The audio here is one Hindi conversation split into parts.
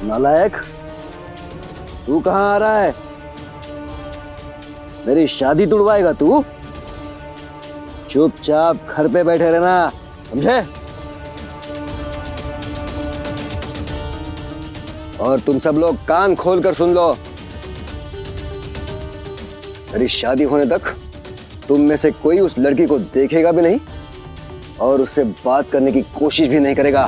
नालायक, तू कहाँ आ रहा है? मेरी शादी तुड़वाएगा तू? चुपचाप घर पे बैठे रहना, समझे? और तुम सब लोग कान खोलकर सुन लो, मेरी शादी होने तक तुम में से कोई उस लड़की को देखेगा भी नहीं और उससे बात करने की कोशिश भी नहीं करेगा,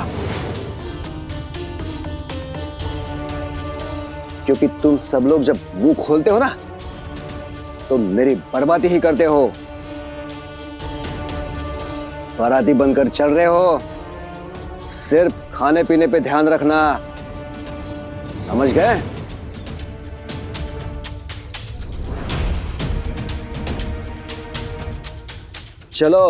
क्योंकि तुम सब लोग जब मुंह खोलते हो ना तो मेरी बर्बादी ही करते हो। बाराती बनकर चल रहे हो, सिर्फ खाने पीने पे ध्यान रखना, समझ गए? चलो।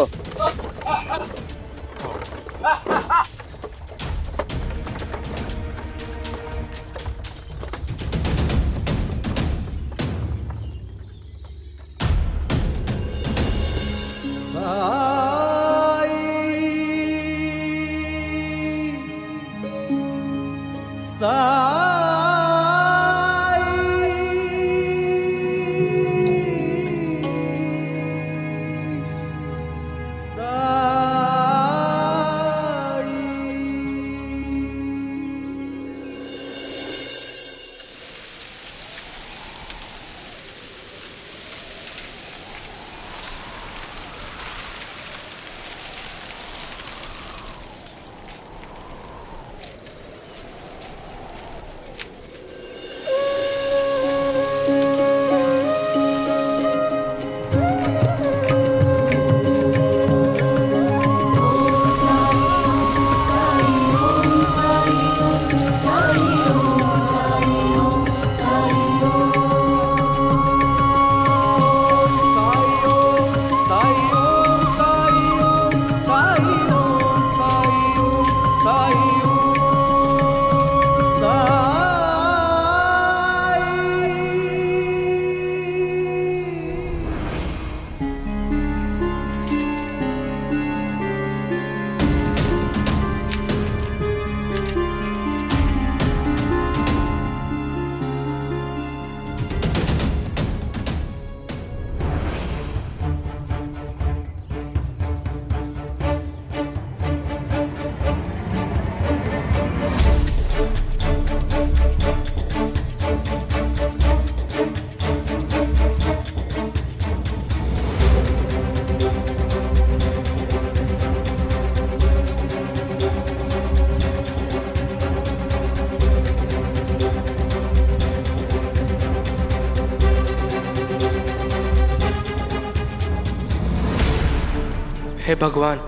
हे भगवान,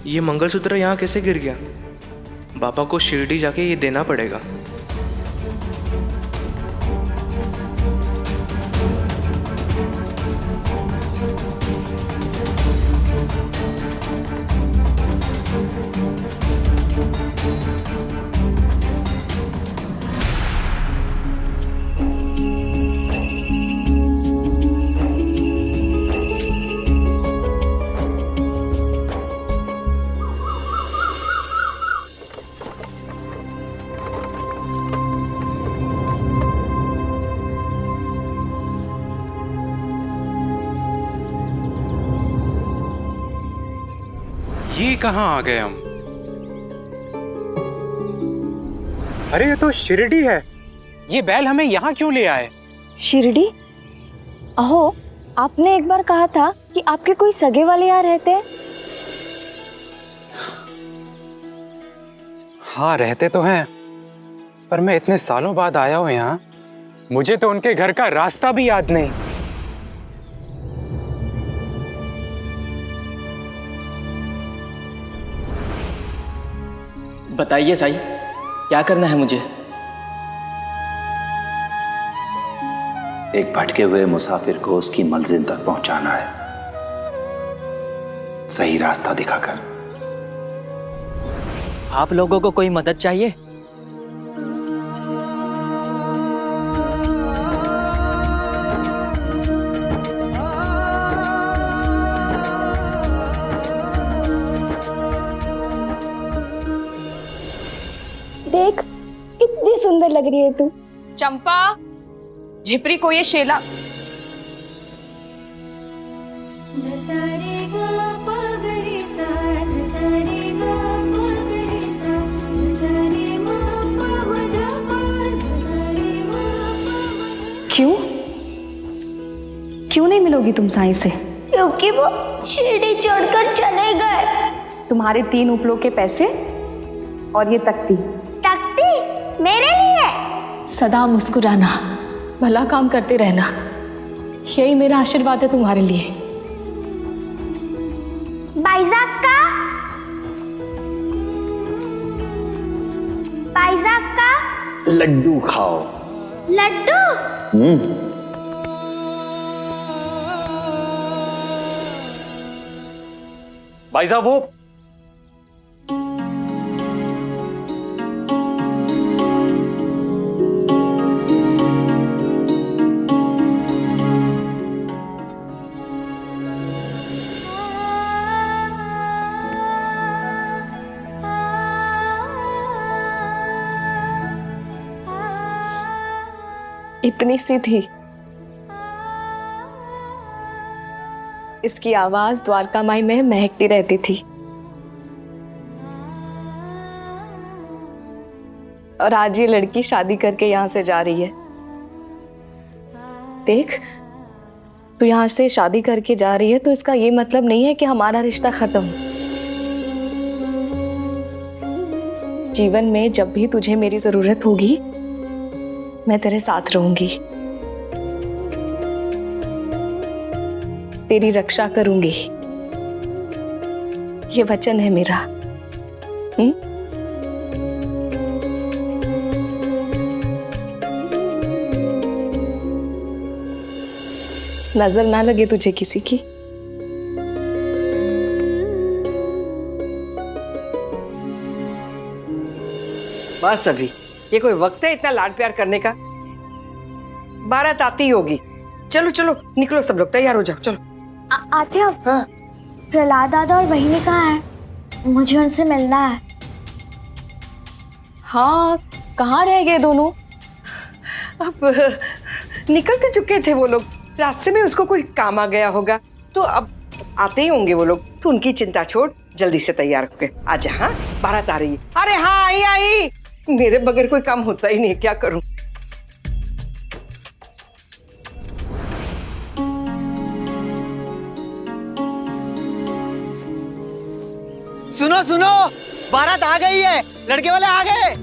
ये मंगलसूत्र यहाँ कैसे गिर गया? पापा को शिरडी जाके ये देना पड़ेगा। ये कहाँ आ गए हम? अरे ये तो शिरडी है। ये बैल हमें यहाँ क्यों ले आए? शिरडी? अहो, आपने एक बार कहा था कि आपके कोई सगे वाले यहाँ रहते हैं। हाँ, रहते तो हैं, पर मैं इतने सालों बाद आया हूँ यहाँ, मुझे तो उनके घर का रास्ता भी याद नहीं। बताइए साईं, क्या करना है मुझे? एक भटके हुए मुसाफिर को उसकी मंजिल तक पहुंचाना है, सही रास्ता दिखाकर। आप लोगों को कोई मदद चाहिए? देख, इतने सुंदर लग रही है तू। चंपा, झिपरी को ये शेला। क्यों क्यों नहीं मिलोगी तुम साईं से? क्योंकि वो सीढ़ी चढ़कर चले गए। तुम्हारे 3 उपलों के पैसे और ये तख्ती। तख्ती मेरे लिए? सदा मुस्कुराना, भला काम करते रहना, यही मेरा आशीर्वाद है तुम्हारे लिए। भाईजान का लड्डू खाओ। लड्डू? भाई साहब वो इतनी सी थी। इसकी आवाज द्वारका माई में महकती रहती थी और आज ये लड़की शादी करके यहां से जा रही है। देख, तू यहां से शादी करके जा रही है तो इसका ये मतलब नहीं है कि हमारा रिश्ता खत्म। जीवन में जब भी तुझे मेरी जरूरत होगी मैं तेरे साथ रहूंगी, तेरी रक्षा करूंगी, ये वचन है मेरा। नजर ना लगे तुझे किसी की। बस अभी ये कोई वक्त है इतना लाड प्यार करने का? बारात आती होगी। चलो चलो निकलो, सब लोग तैयार हो जाओ, चलो। आते अब। हाँ। प्रहलाद दादा और बहिनी कहाँ है? मुझे उनसे मिलना है। हाँ, कहाँ रह गए दोनों? अब निकल तो चुके थे वो लोग, रास्ते में उसको कोई काम आ गया होगा तो अब आते ही होंगे वो लोग। तो उनकी चिंता छोड़, जल्दी से तैयार होके आजा। हाँ, बारात आ रही है। अरे हाँ, आई आई, मेरे बगैर कोई काम होता ही नहीं, क्या करूं। सुनो सुनो, बारात आ गई है, लड़के वाले आ गए।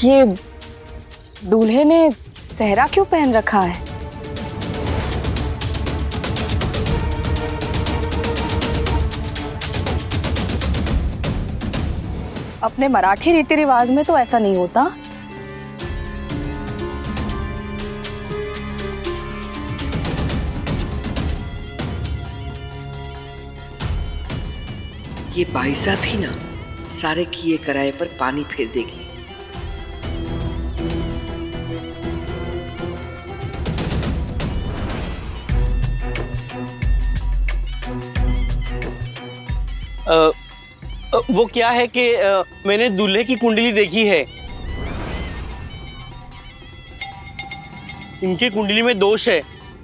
ये दूल्हे ने सेहरा क्यों पहन रखा है? अपने मराठी रीति रिवाज में तो ऐसा नहीं होता। ये भाई साहब ही ना सारे किए कराए पर पानी फेर देगी। वो क्या है कि मैंने दूल्हे की कुंडली देखी है। इनकी कुंडली में दोष है,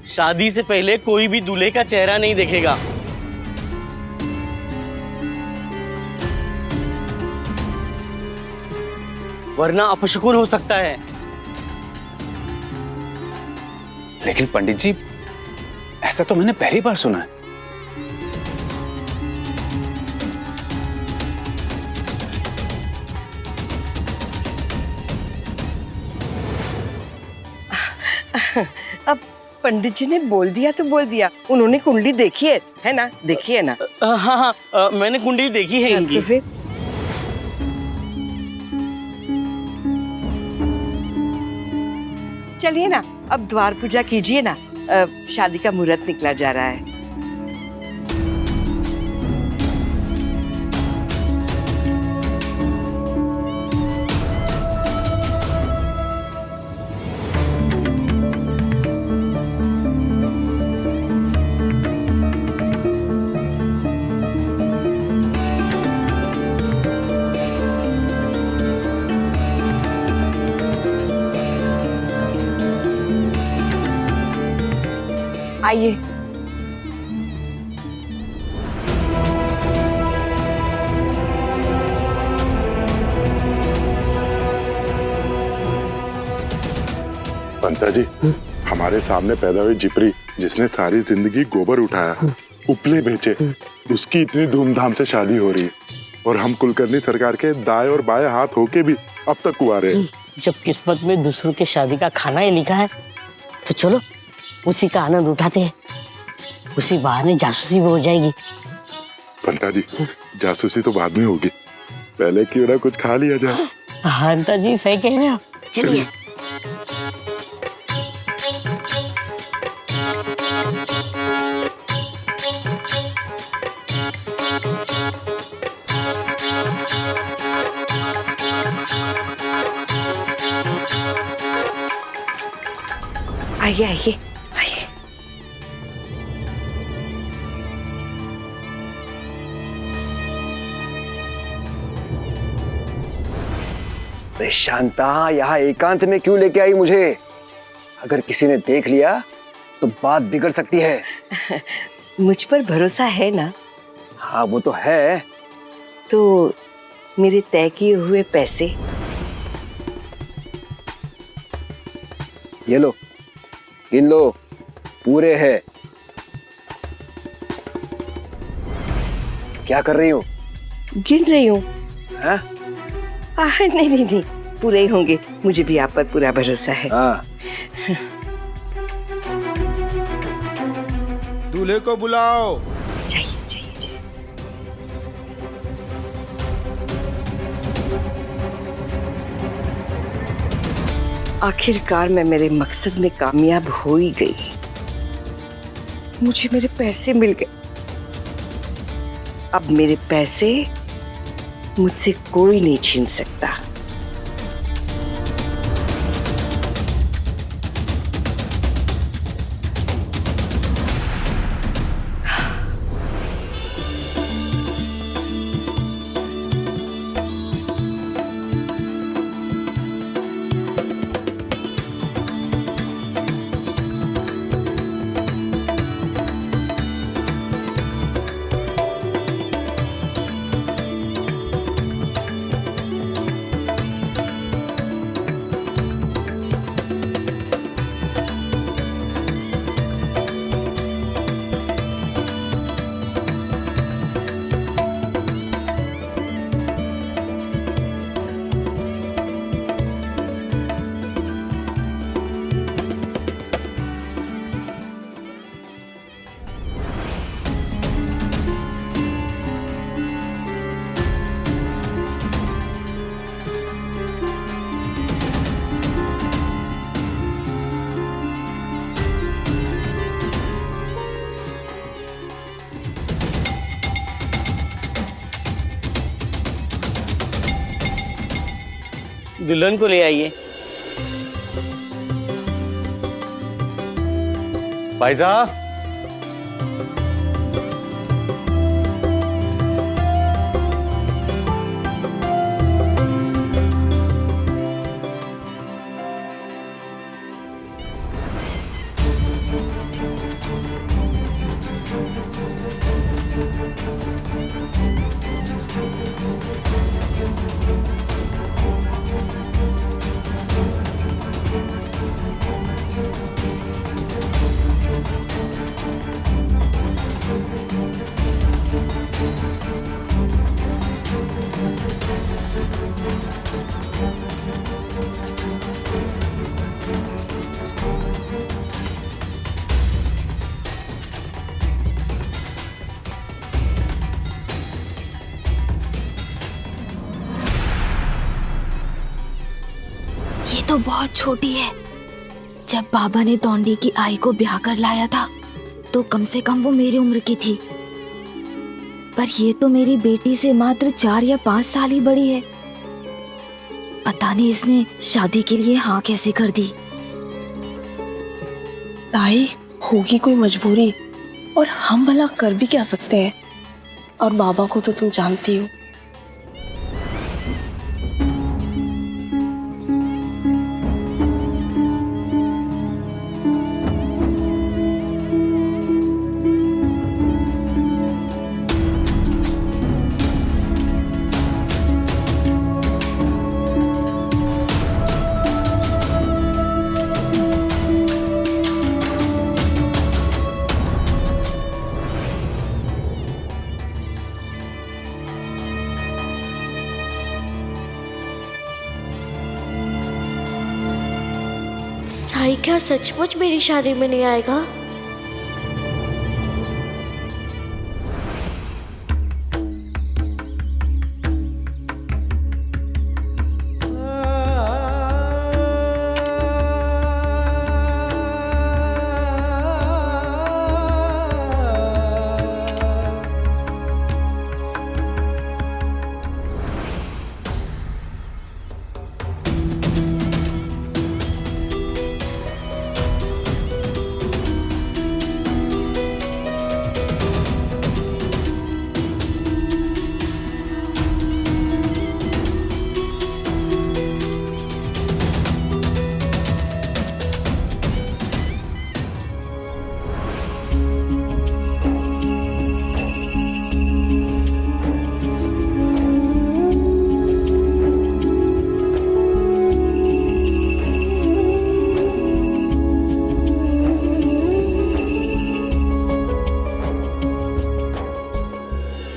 शादी से पहले कोई भी दूल्हे का चेहरा नहीं देखेगा। वरना अपशकुन हो सकता है। लेकिन पंडित जी, ऐसा तो मैंने पहली बार सुना है। अब पंडित जी ने बोल दिया तो बोल दिया, उन्होंने कुंडली देखी है ना? देखी है ना? हाँ हाँ, मैंने कुंडली देखी है इनकी। तो फिर चलिए ना, अब द्वार पूजा कीजिए ना, शादी का मुहूर्त निकला जा रहा है। आइए। पंता जी, हमारे सामने पैदा हुई जिपरी जिसने सारी जिंदगी गोबर उठाया, उपले बेचे, उसकी इतनी धूमधाम से शादी हो रही है और हम कुलकर्णी सरकार के दाएं और बाएं हाथ होके भी अब तक कुंवारे हैं। जब किस्मत में दूसरों के शादी का खाना ही लिखा है तो चलो उसी का आनंद उठाते हैं। उसी बहाने जासूसी भी हो जाएगी। पंता जी, जासूसी तो बाद में होगी, पहले क्यों ना कुछ खा लिया जाए। हंता जी सही कह रहे हो, चलिए। आइए आइए आइए। अरे शांता, यहाँ एकांत में क्यों लेके आई मुझे? अगर किसी ने देख लिया तो बात बिगड़ सकती है। मुझ पर भरोसा है ना? हाँ वो तो है। तो मेरे तय किए हुए पैसे ये लो, गिन लो, पूरे हैं। क्या कर रही हो? गिन रही हूँ। हाँ? नहीं नहीं नहीं, पूरे ही होंगे, मुझे भी आप पर पूरा भरोसा है। हाँ। दूल्हे को बुलाओ। चाहिए चाहिए चाहिए। आखिरकार मैं मेरे मकसद में कामयाब हो ही गई। मुझे मेरे पैसे मिल गए। अब मेरे पैसे मुझसे कोई नहीं छीन सकता। दुल्हन को ले आइए। भाई साहब, तो बहुत छोटी है। जब बाबा ने तोंडी की आई को ब्याह कर लाया था तो कम से कम वो मेरी उम्र की थी, पर ये तो मेरी बेटी से मात्र 4 या 5 साल ही बड़ी है। पता नहीं इसने शादी के लिए हाँ कैसे कर दी। ताई, होगी कोई मजबूरी, और हम भला कर भी क्या सकते हैं। और बाबा को तो तुम जानती हो। साई क्या सचमुच मेरी शादी में नहीं आएगा?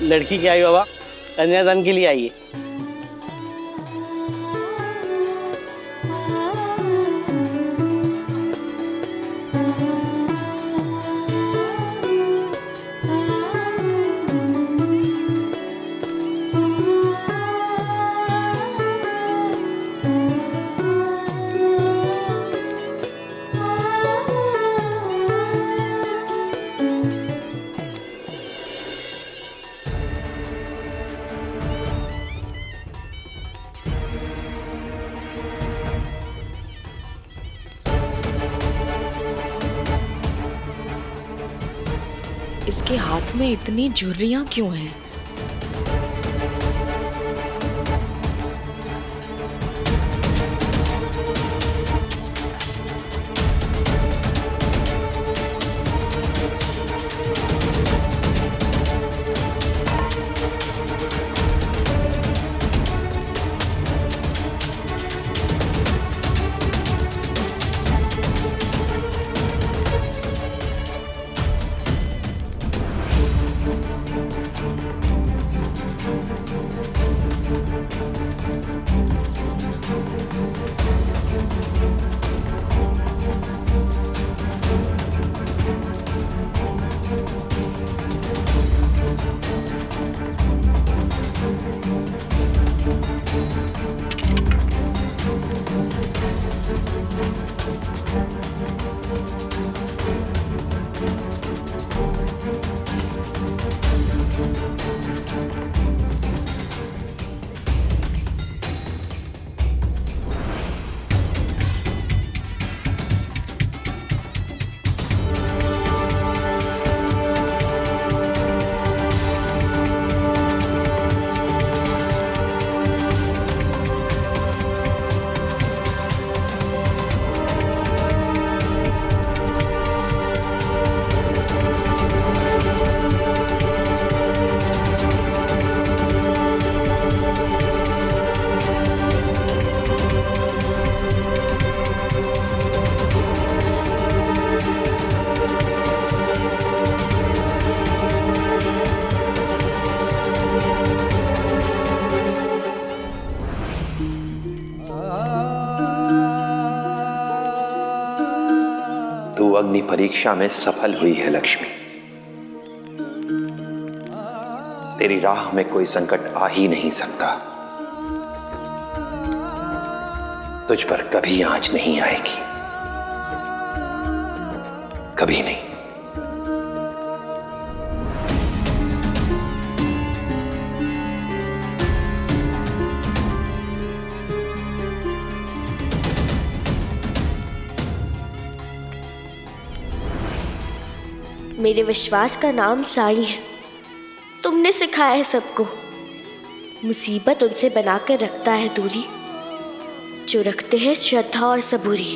लड़की क्या आई बाबा? कन्यादान के लिए आई है। इसके हाथ में इतनी झुर्रियां क्यों हैं? तू अग्नि परीक्षा में सफल हुई है लक्ष्मी। तेरी राह में कोई संकट आ ही नहीं सकता। तुझ पर कभी आंच नहीं आएगी, कभी नहीं। मेरे विश्वास का नाम साई है। तुमने सिखाया है सबको, मुसीबत उनसे बनाकर रखता है दूरी जो रखते हैं श्रद्धा और सबूरी।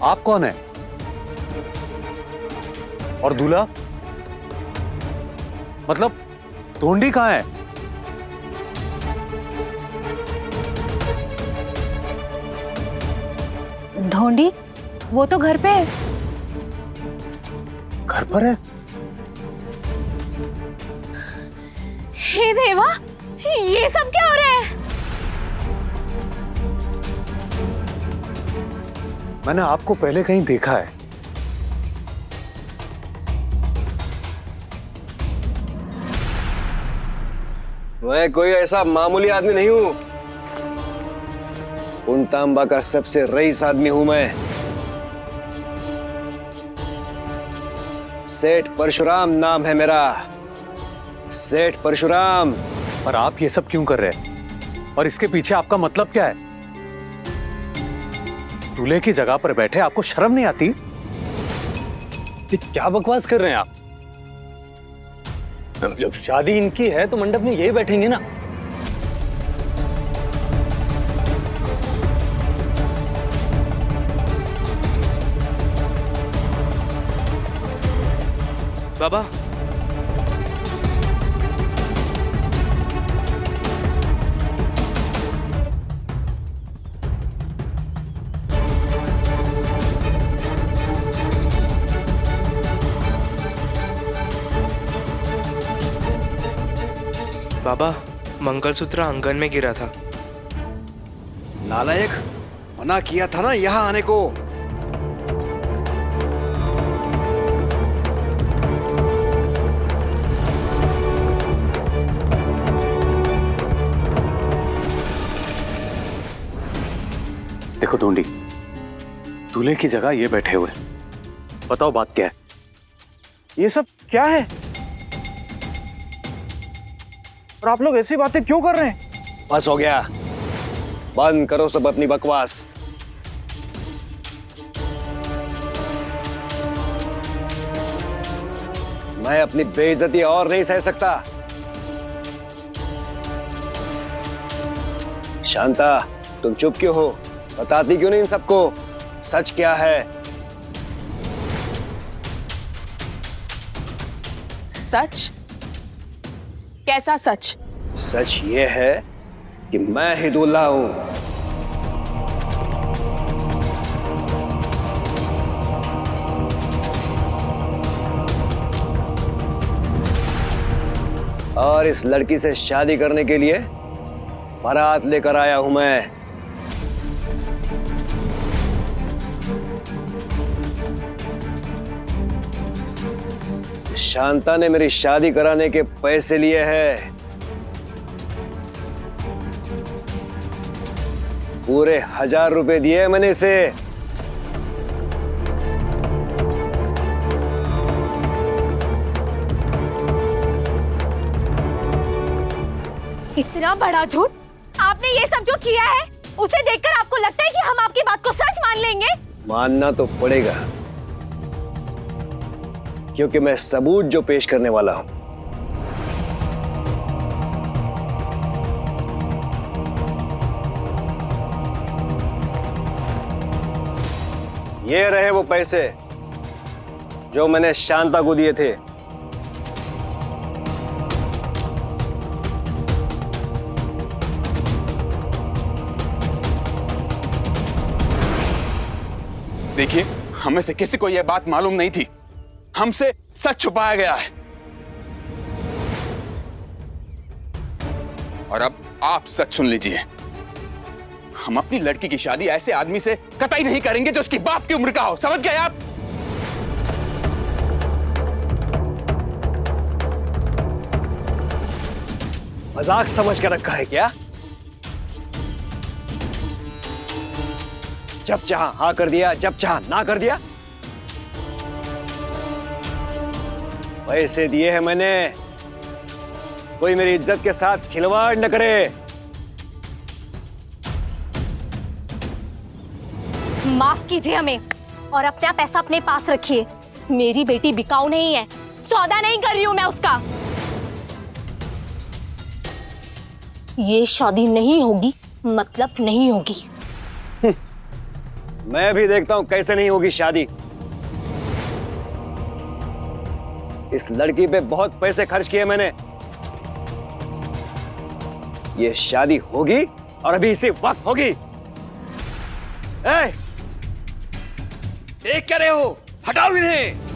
आप कौन है? और दूल्हा? मतलब धोंडी कहाँ है? धोंडी वो तो घर पे है। घर पर है? हे देवा, ये सब क्या हो रहा है? मैंने आपको पहले कहीं देखा है। मैं कोई ऐसा मामूली आदमी नहीं हूं। पुनतांबा का सबसे रईस आदमी हूं मैं। सेठ परशुराम नाम है मेरा, सेठ परशुराम। पर आप ये सब क्यों कर रहे हैं? और इसके पीछे आपका मतलब क्या है? दूल्हे की जगह पर बैठे आपको शर्म नहीं आती? ये क्या बकवास कर रहे हैं आप? जब शादी इनकी है तो मंडप में यही बैठेंगे ना। बाबा, बाबा, मंगलसूत्र आंगन में गिरा था। नालायक, मना किया था ना यहां आने को। देखो धोंडी, दूल्हे की जगह ये बैठे हुए, बताओ बात क्या है? ये सब क्या है? और आप लोग ऐसी बातें क्यों कर रहे हैं? बस हो गया, बंद करो सब अपनी बकवास। मैं अपनी बेइज्जती और नहीं सह सकता। शांता, तुम चुप क्यों हो? बताती क्यों नहीं इन सबको सच क्या है? सच? कैसा सच? सच ये है कि मैं ही दूल्हा हूं। और इस लड़की से शादी करने के लिए बारात लेकर आया हूं मैं। शांता ने मेरी शादी कराने के पैसे लिए हैं, पूरे 1000 रुपए दिए मैंने इसे। इतना बड़ा झूठ! आपने ये सब जो किया है उसे देखकर आपको लगता है कि हम आपकी बात को सच मान लेंगे? मानना तो पड़ेगा, क्योंकि मैं सबूत जो पेश करने वाला हूं ये रहे वो पैसे जो मैंने शांता को दिए थे। देखिए, हमें से किसी को यह बात मालूम नहीं थी। हमसे सच छुपाया गया है। और अब आप सच सुन लीजिए। हम अपनी लड़की की शादी ऐसे आदमी से कतई नहीं करेंगे जो उसकी बाप की उम्र का हो। समझ गए आप? मजाक समझ कर रखा है क्या? जब चाहा हाँ कर दिया, जब चाहा ना कर दिया। पैसे दिए हैं मैंने, कोई मेरी इज्जत के साथ खिलवाड़ न करे। माफ कीजिए हमें और अपना पैसा अपने पास रखिए। मेरी बेटी बिकाऊ नहीं है, सौदा नहीं कर रही हूं मैं उसका। ये शादी नहीं होगी, मतलब नहीं होगी। मैं भी देखता हूं कैसे नहीं होगी शादी। इस लड़की पे बहुत पैसे खर्च किए मैंने। ये शादी होगी और अभी इसी वक्त होगी। देख क्या रहे हो? हटाओ इन्हें।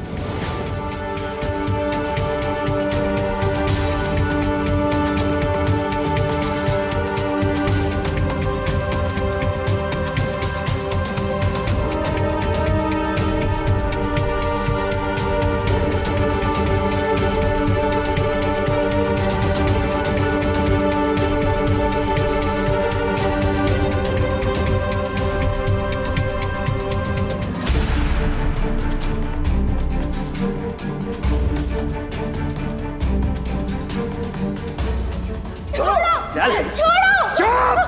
चल छोड़ो। चुप।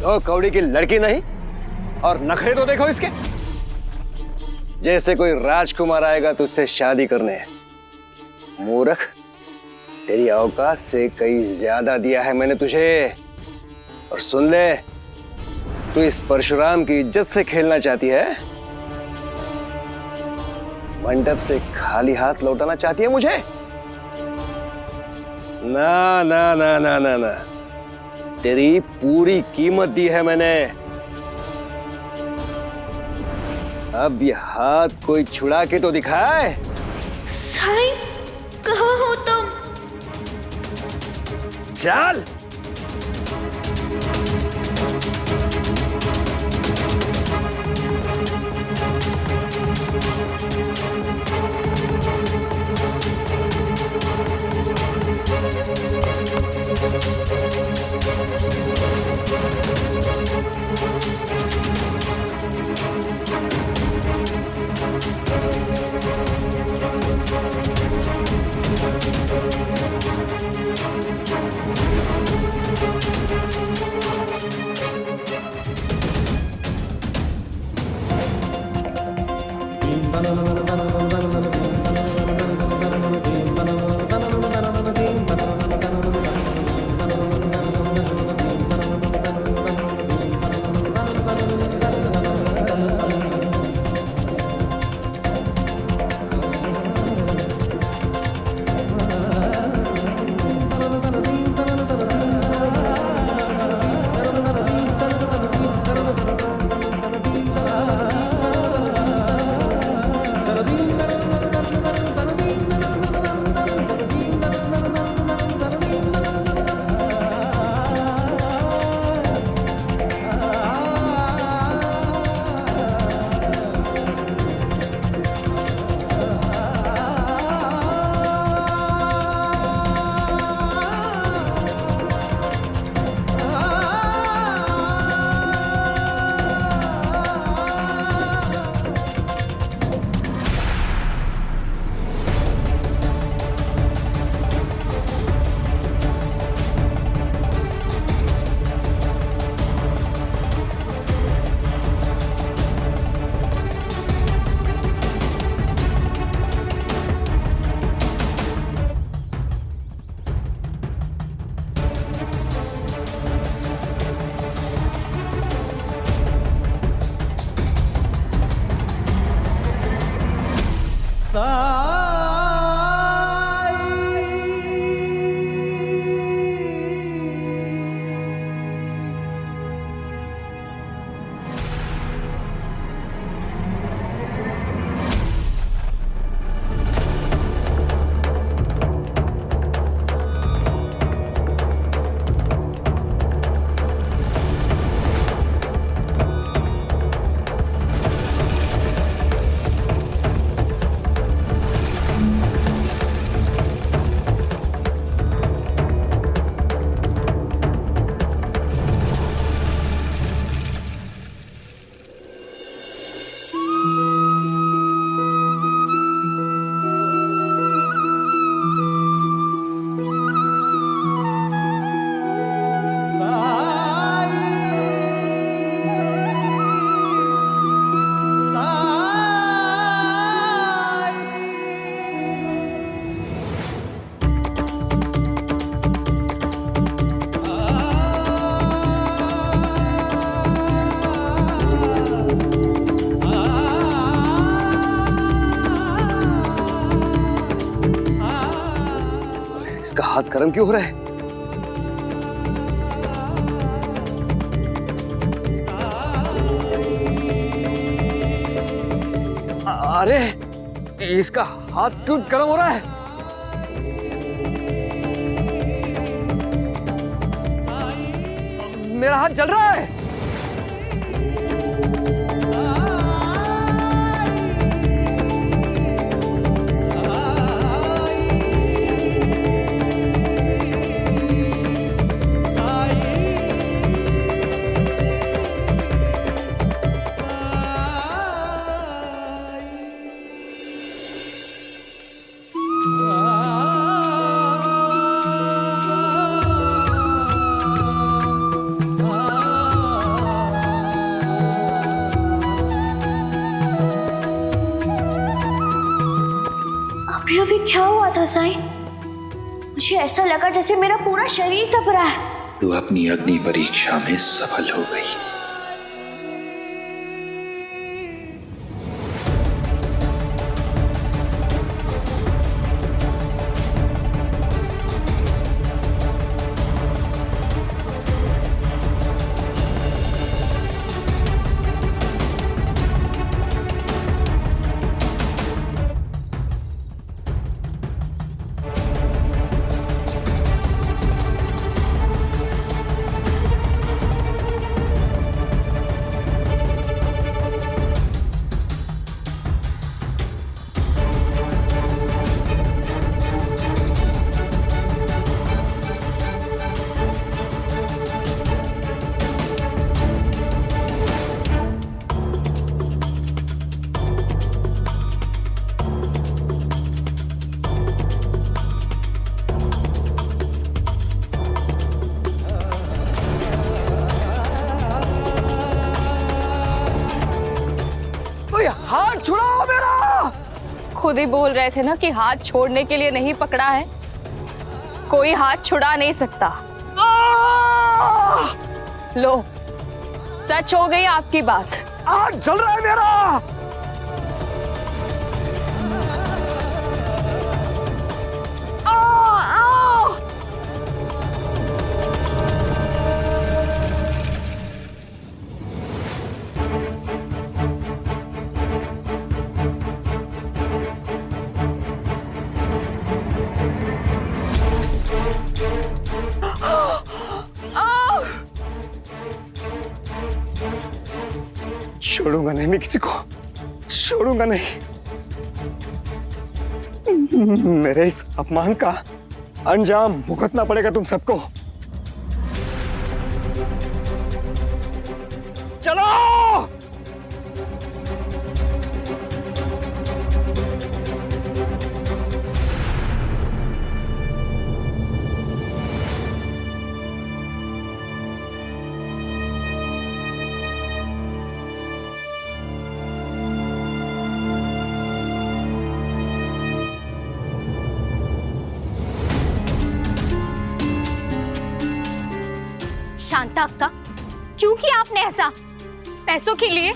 तो कौड़ी की लड़की नहीं और नखरे तो देखो इसके। जैसे कोई राजकुमार आएगा तो उससे शादी करने। मूर्ख, तेरी औकात से कहीं ज्यादा दिया है मैंने तुझे। और सुन ले, तू इस परशुराम की इज्जत से खेलना चाहती है? मंडप से खाली हाथ लौटाना चाहती है मुझे? ना ना ना ना ना ना, तेरी पूरी कीमत दी है मैंने। अब ये हाथ कोई छुड़ा के तो दिखाए। साईं, कहाँ हो तुम? चल। गर्म क्यों हो रहा है? अरे इसका हाथ क्यों गर्म हो रहा है? मेरा हाथ जल रहा है। अभी क्या हुआ था साईं? मुझे ऐसा लगा जैसे मेरा पूरा शरीर तप रहा है। तू अपनी अग्नि परीक्षा में सफल हो गई। हाथ छुड़ाओ मेरा। खुद ही बोल रहे थे ना कि हाथ छोड़ने के लिए नहीं पकड़ा है। कोई हाथ छुड़ा नहीं सकता। लो, सच हो गई आपकी बात। हाथ जल रहा है मेरा। छोड़ूंगा नहीं मैं किसी को, छोड़ूंगा नहीं। मेरे इस अपमान का अंजाम भुगतना पड़ेगा तुम सबको। चलो। शांता अक्का, क्यों किया आपने ऐसा? पैसों के लिए?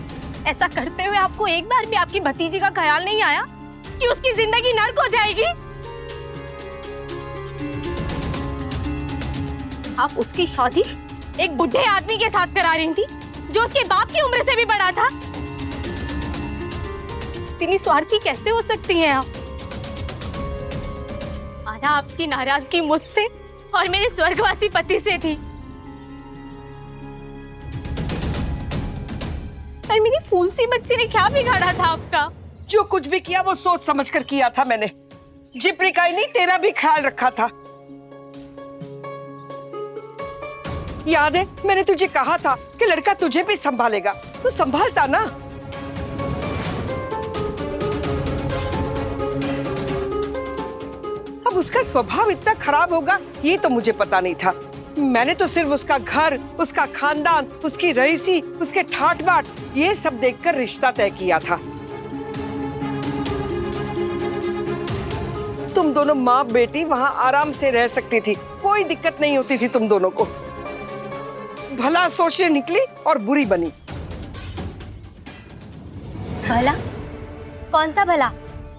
ऐसा करते हुए आपको एक बार भी आपकी भतीजी का ख्याल नहीं आया कि उसकी जिंदगी नर्क हो जाएगी? आप उसकी शादी एक बुढ़े आदमी के साथ करा रही थी जो उसके बाप की उम्र से भी बड़ा था। इतनी स्वार्थी कैसे हो सकती हैं आप? माना आपकी नाराजगी मुझसे और मेरे स्वर्गवासी पति से थी, पर मेरी फूल सी बच्ची ने क्या बिगाड़ा था आपका? जो कुछ भी किया वो सोच समझ कर किया था मैंने। जिप्री का ही नहीं तेरा भी ख्याल रखा था। याद है मैंने तुझे कहा था कि लड़का तुझे भी संभालेगा, तू संभालता ना। अब उसका स्वभाव इतना खराब होगा ये तो मुझे पता नहीं था। मैंने तो सिर्फ उसका घर, उसका खानदान, उसकी रईसी, उसके ठाट बाट ये सब देखकर रिश्ता तय किया था। तुम दोनों माँ बेटी वहां आराम से रह सकती थी, कोई दिक्कत नहीं होती थी तुम दोनों को। भला सोचने निकली और बुरी बनी। भला? कौन सा भला?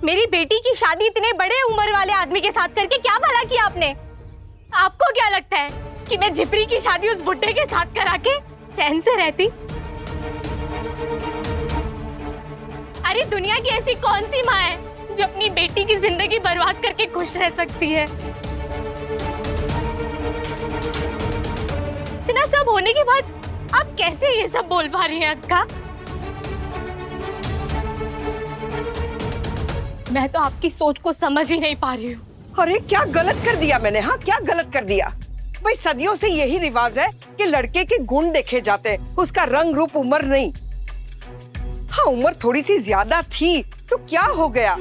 मेरी बेटी की शादी इतने बड़े उम्र वाले आदमी के साथ करके क्या भला किया आपने? आपको क्या लगता है कि मैं जिपरी की शादी उस बुड्ढे के साथ करा के चैन से रहती? अरे दुनिया की ऐसी कौन सी माँ है जो अपनी बेटी की जिंदगी बर्बाद करके खुश रह सकती है? इतना सब होने के बाद आप कैसे ये सब बोल पा रही हैं अक्का? मैं तो आपकी सोच को समझ ही नहीं पा रही हूँ। अरे क्या गलत कर दिया मैंने? हाँ, क्या गलत कर दिया? भाई सदियों से यही रिवाज है कि लड़के के गुण देखे जाते हैं, उसका रंग रूप उम्र नहीं। हाँ, उम्र थोड़ी सी ज्यादा थी तो क्या हो गया?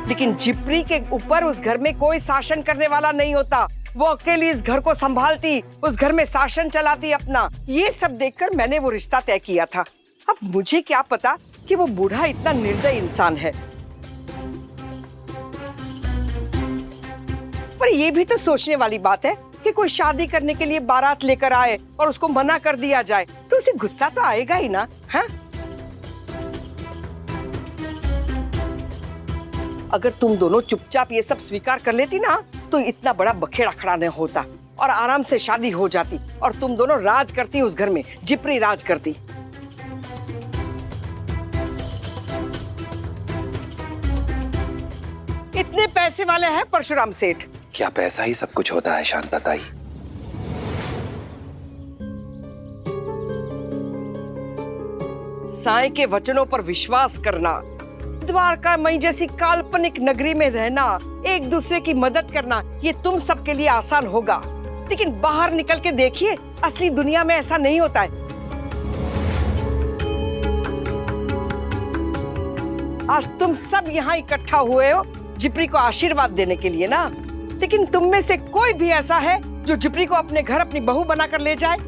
लेकिन जिपरी के ऊपर उस घर में कोई शासन करने वाला नहीं होता। वो अकेली इस घर को संभालती, उस घर में शासन चलाती अपना। ये सब देखकर मैंने वो रिश्ता तय किया था। अब मुझे क्या पता कि वो बूढ़ा इतना निर्दयी इंसान है। पर ये भी तो सोचने वाली बात है कि कोई शादी करने के लिए बारात लेकर आए और उसको मना कर दिया जाए तो उसे गुस्सा तो आएगा ही ना। हाँ? अगर तुम दोनों चुपचाप ये सब स्वीकार कर लेती ना तो इतना बड़ा बखेड़ा खड़ा नहीं होता और आराम से शादी हो जाती और तुम दोनों राज करती उस घर में, जिपरी राज करती। इतने पैसे वाले हैं परशुराम सेठ। क्या पैसा ही सब कुछ होता है शांता ताई? साईं के वचनों पर विश्वास करना, द्वारका मई जैसी काल्पनिक नगरी में रहना, एक दूसरे की मदद करना, ये तुम सबके लिए आसान होगा। लेकिन बाहर निकल के देखिए, असली दुनिया में ऐसा नहीं होता है। आज तुम सब यहाँ इकट्ठा हुए हो जिपरी को आशीर्वाद देने के लिए ना, लेकिन तुम में से कोई भी ऐसा है जो जिपरी को अपने घर अपनी बहू बनाकर ले जाए?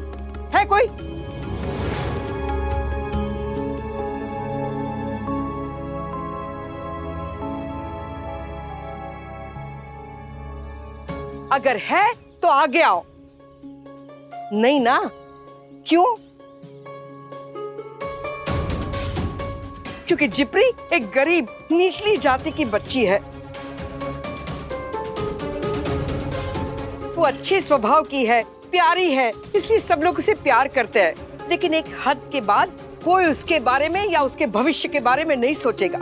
है कोई? अगर है तो आगे आओ। नहीं ना? क्यों? क्योंकि जिपरी एक गरीब निचली जाति की बच्ची है। वो अच्छे स्वभाव की है, प्यारी है, इसलिए सब लोग उसे प्यार करते हैं। लेकिन एक हद के बाद कोई उसके बारे में या उसके भविष्य के बारे में नहीं सोचेगा।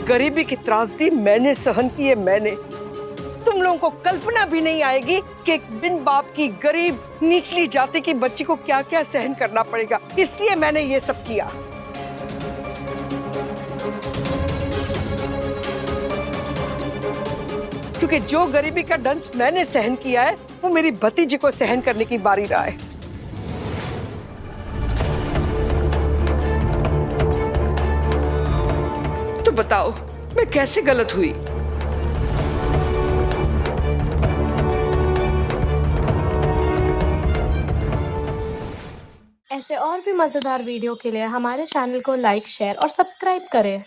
गरीबी की त्रासदी मैंने सहन की है, मैंने। तुम लोगों को कल्पना भी नहीं आएगी कि एक बिन बाप की गरीब निचली जाति की बच्ची को क्या क्या सहन करना पड़ेगा। इसलिए मैंने ये सब किया। क्योंकि जो गरीबी का दंश मैंने सहन किया है वो मेरी भतीजी को सहन करने की बारी रहा है। तो बताओ मैं कैसे गलत हुई? ऐसे और भी मजेदार वीडियो के लिए हमारे चैनल को लाइक, शेयर और सब्सक्राइब करें।